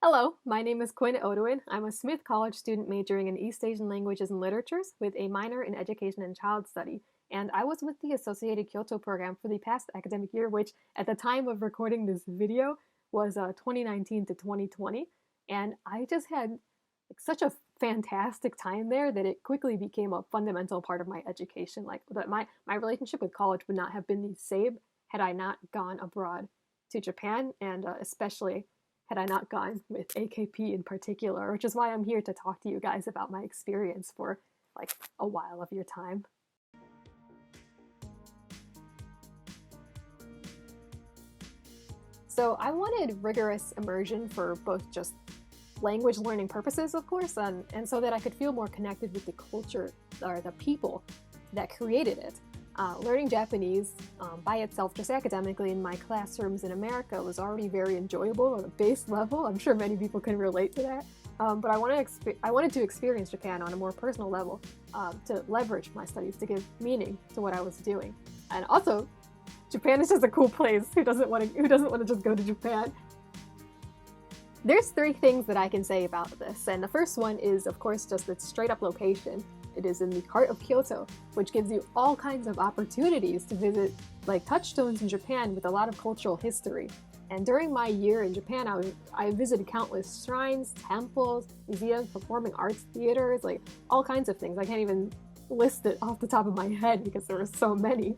Hello, my name is Quinn. I'm a Smith College student majoring in East Asian languages and literatures with a minor in education and child study. And I was with the Associated Kyoto program for the past academic year, which at the time of recording this video was 2019 to 2020. And I just had such a fantastic time there that it quickly became a fundamental part of my education. My relationship with college would not have been the same had I not gone abroad to Japan, and especially had I not gone with AKP in particular, which is why I'm here to talk to you guys about my experience for like a while of your time. So I wanted rigorous immersion for both just language learning purposes, of course, and so that I could feel more connected with the culture or the people that created it. Learning Japanese by itself, just academically in my classrooms in America, was already very enjoyable on a base level. I'm sure many people can relate to that. But I wanted to experience Japan on a more personal level, to leverage my studies, to give meaning to what I was doing. And also, Japan is just a cool place. Who doesn't want to just go to Japan? There's three things that I can say about this, and the first one is, of course, just its straight-up location. It is in the heart of Kyoto, which gives you all kinds of opportunities to visit like touchstones in Japan with a lot of cultural history. And during my year in Japan, I visited countless shrines, temples, museums, performing arts theaters, like all kinds of things. I can't even list it off the top of my head because there were so many.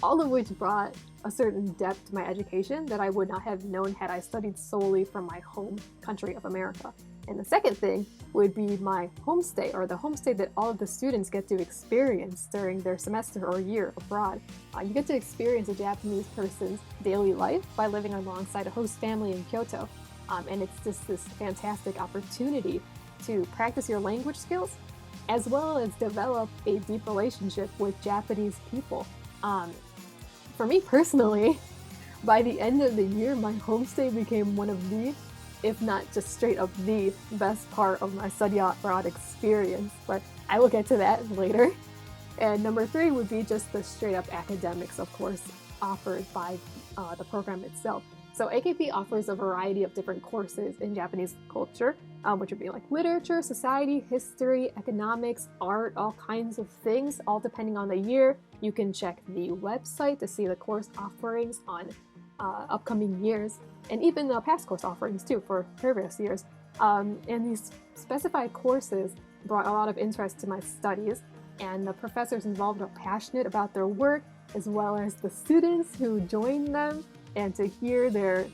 All of which brought a certain depth to my education that I would not have known had I studied solely from my home country of America. And the second thing would be my homestay, or the homestay that all of the students get to experience during their semester or year abroad. You get to experience a Japanese person's daily life by living alongside a host family in Kyoto. And it's just this fantastic opportunity to practice your language skills, as well as develop a deep relationship with Japanese people. For me personally, by the end of the year, my homestay became one of the, if not just straight up the best part of my study abroad experience, but I will get to that later. And number three would be just the straight up academics, of course, offered by the program itself. So AKP offers a variety of different courses in Japanese culture, which would be like literature, society, history, economics, art, all kinds of things, all depending on the year. You can check the website to see the course offerings on upcoming years, and even the past course offerings too for previous years. And these specified courses brought a lot of interest to my studies, and the professors involved are passionate about their work, as well as the students who join them, and to hear their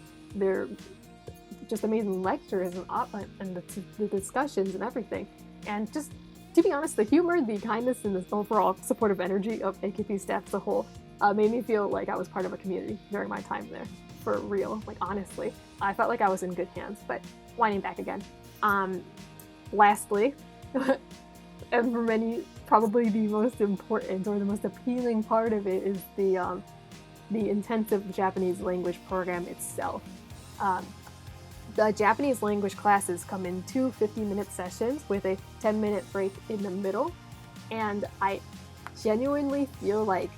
just amazing lectures and the discussions and everything. And just to be honest, the humor, the kindness, and the overall supportive energy of AKP staff as a whole made me feel like I was part of a community during my time there. For real, like honestly. I felt like I was in good hands, but winding back again. Lastly, and for many, probably the most important or the most appealing part of it is the intensive Japanese language program itself. The Japanese language classes come in two 50-minute sessions with a 10-minute break in the middle, and I genuinely feel like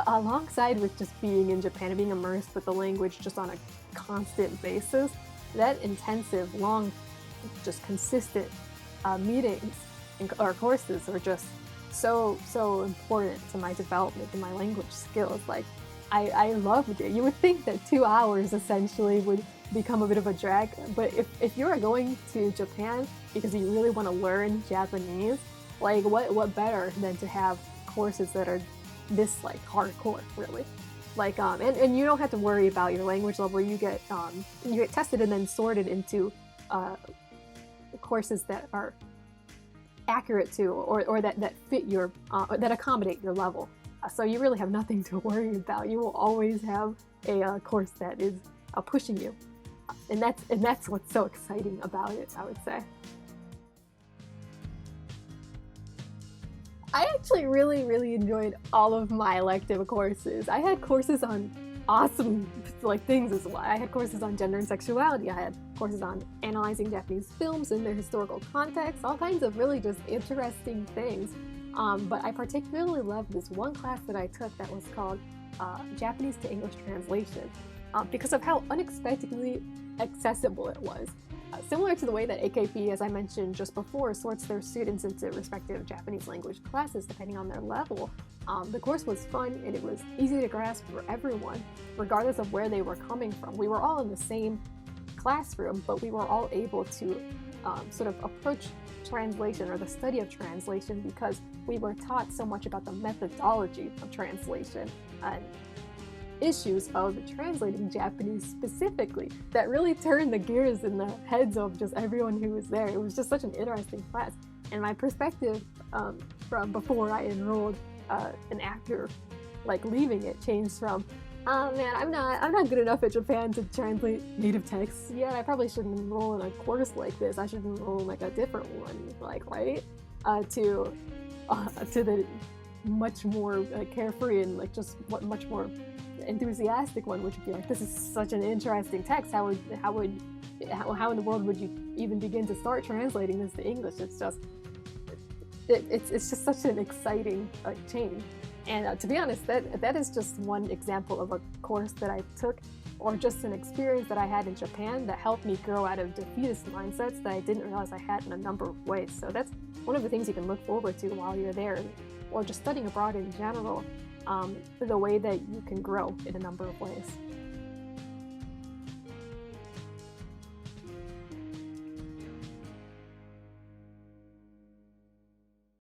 alongside with just being in Japan and being immersed with the language just on a constant basis, that intensive, long, just consistent meetings or courses are just so important to my development and my language skills. Like, I loved it. You would think that 2 hours essentially would become a bit of a drag, but if you're going to Japan because you really want to learn Japanese, like what better than to have courses that are this like hardcore, really. Like and you don't have to worry about your language level. You get tested and then sorted into courses that are accurate to or that fit your that accommodate your level. So you really have nothing to worry about. You will always have a course that is pushing you, and that's what's so exciting about it, I would say. I actually really enjoyed all of my elective courses. I had courses on awesome like things as well. I had courses on gender and sexuality. I had courses on analyzing Japanese films in their historical context, all kinds of really just interesting things. But I particularly loved this one class that I took that was called Japanese to English translation, because of how unexpectedly accessible it was. Similar to the way that AKP, as I mentioned just before, sorts their students into respective Japanese language classes depending on their level, the course was fun and it was easy to grasp for everyone, regardless of where they were coming from. We were all in the same classroom, but we were all able to sort of approach translation or the study of translation because we were taught so much about the methodology of translation and issues of translating Japanese specifically that really turned the gears in the heads of just everyone who was there. It was just such an interesting class. And my perspective from before I enrolled and after like leaving it changed from, oh man, I'm not good enough at Japan to translate native texts yet. I probably shouldn't enroll in a course like this. I should enroll in like a different one, like, right? To the much more carefree and like just much more enthusiastic one, which would be like, this is such an interesting text. How in the world would you even begin to start translating this to English? It's just such an exciting change. And to be honest, that is just one example of a course that I took, or just an experience that I had in Japan that helped me grow out of defeatist mindsets that I didn't realize I had in a number of ways. So that's one of the things you can look forward to while you're there, or just studying abroad in general, the way that you can grow in a number of ways.